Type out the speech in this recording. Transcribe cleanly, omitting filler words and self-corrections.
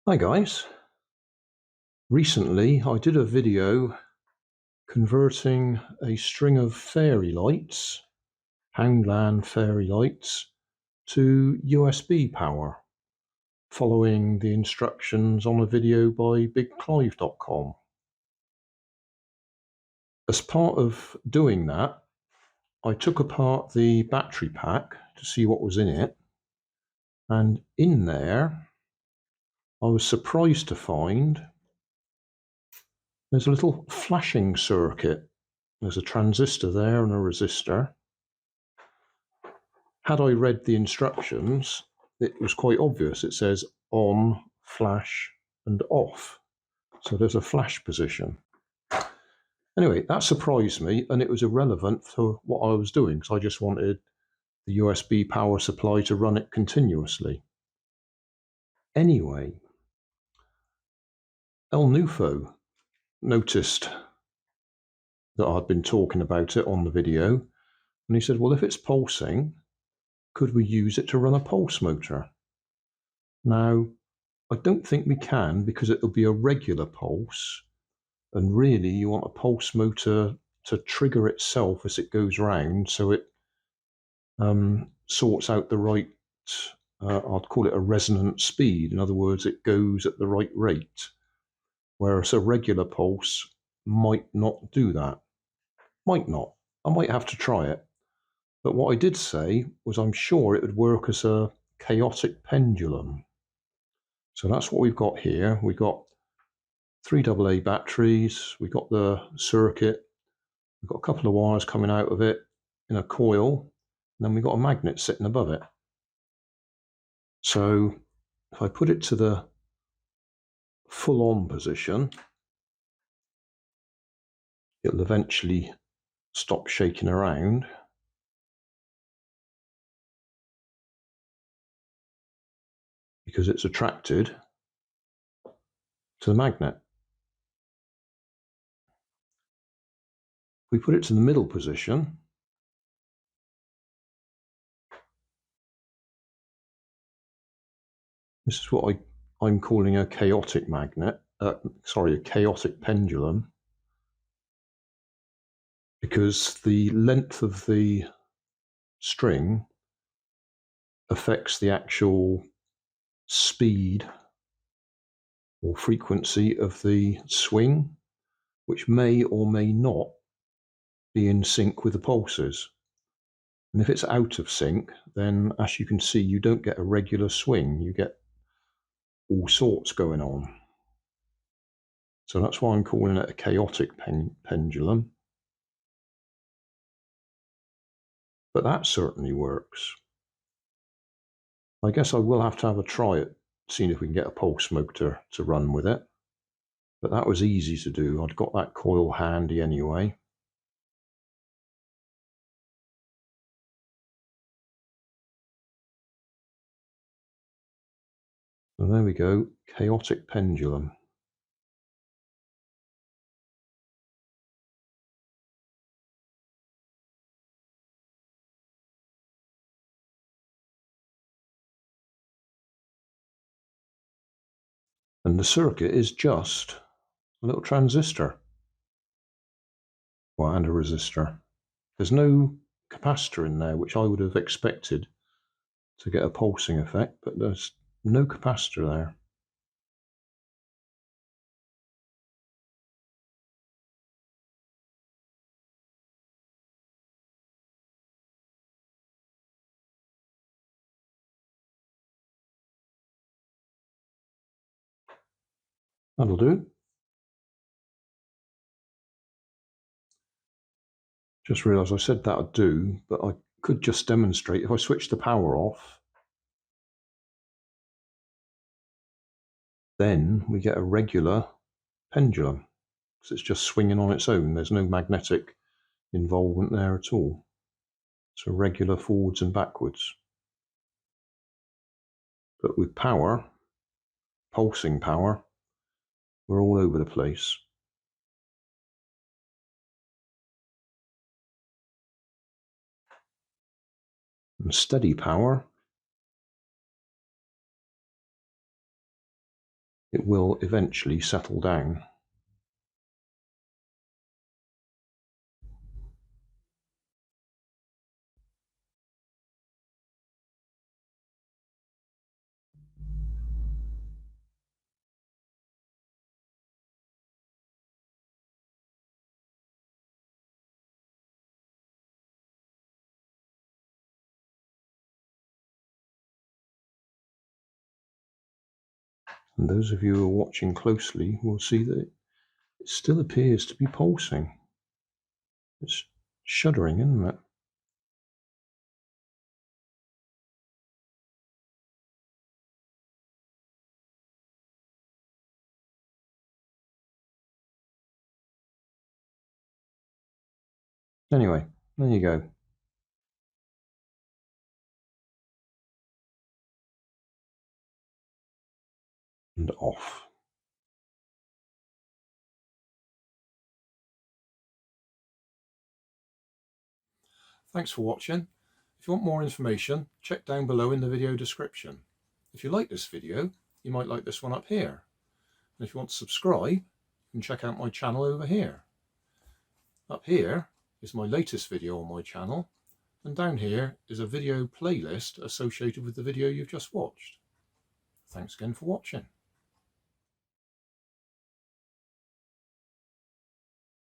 Hi guys. Recently I did a video converting a string of fairy lights, Poundland Fairy Lights, to USB power, following the instructions on a video by BigClive.com. As part of doing that, I took apart the battery pack to see what was in it, and in there I was surprised to find there's a little flashing circuit. There's a transistor there and a resistor. Had I read the instructions, it was quite obvious. It says on, flash, and off. So there's a flash position. Anyway, that surprised me, and it was irrelevant for what I was doing, because I just wanted the USB power supply to run it continuously. Anyway, El Nufo noticed that I'd been talking about it on the video, and he said, well, if it's pulsing, could we use it to run a pulse motor? Now, I don't think we can, because it'll be a regular pulse, and really you want a pulse motor to trigger itself as it goes round, so it sorts out the right, I'd call it a resonant speed. In other words, it goes at the right rate, whereas a regular pulse might not do that. Might not. I might have to try it. But what I did say was I'm sure it would work as a chaotic pendulum. So that's what we've got here. We've got 3 AA batteries, we've got the circuit, we've got a couple of wires coming out of it in a coil, and then we've got a magnet sitting above it. So if I put it to the full on position, it'll eventually stop shaking around. Because it's attracted to the magnet. If we put it to the middle position, this is what I'm calling a chaotic magnet, a chaotic pendulum, because the length of the string affects the actual speed or frequency of the swing, which may or may not be in sync with the pulses. And if it's out of sync, then as you can see, you don't get a regular swing, you get all sorts going on. So that's why I'm calling it a chaotic pendulum. But that certainly works. I guess I will have to have a try at seeing if we can get a pulse motor to run with it. But that was easy to do. I'd got that coil handy anyway. So there we go, chaotic pendulum. And the circuit is just a little transistor. Well, and a resistor. There's no capacitor in there, which I would have expected to get a pulsing effect, but there's no capacitor there. That'll do. Just realised I said that would do, but I could just demonstrate. If I switch the power off, then we get a regular pendulum, because it's just swinging on its own. There's no magnetic involvement there at all. So regular forwards and backwards. But with power, pulsing power, we're all over the place. And steady power, it will eventually settle down. And those of you who are watching closely will see that it still appears to be pulsing. It's shuddering, isn't it? Anyway, there you go. And off. Thanks for watching. If you want more information, check down below in the video description. If you like this video, you might like this one up here. And if you want to subscribe, you can check out my channel over here. Up here is my latest video on my channel, and down here is a video playlist associated with the video you've just watched. Thanks again for watching.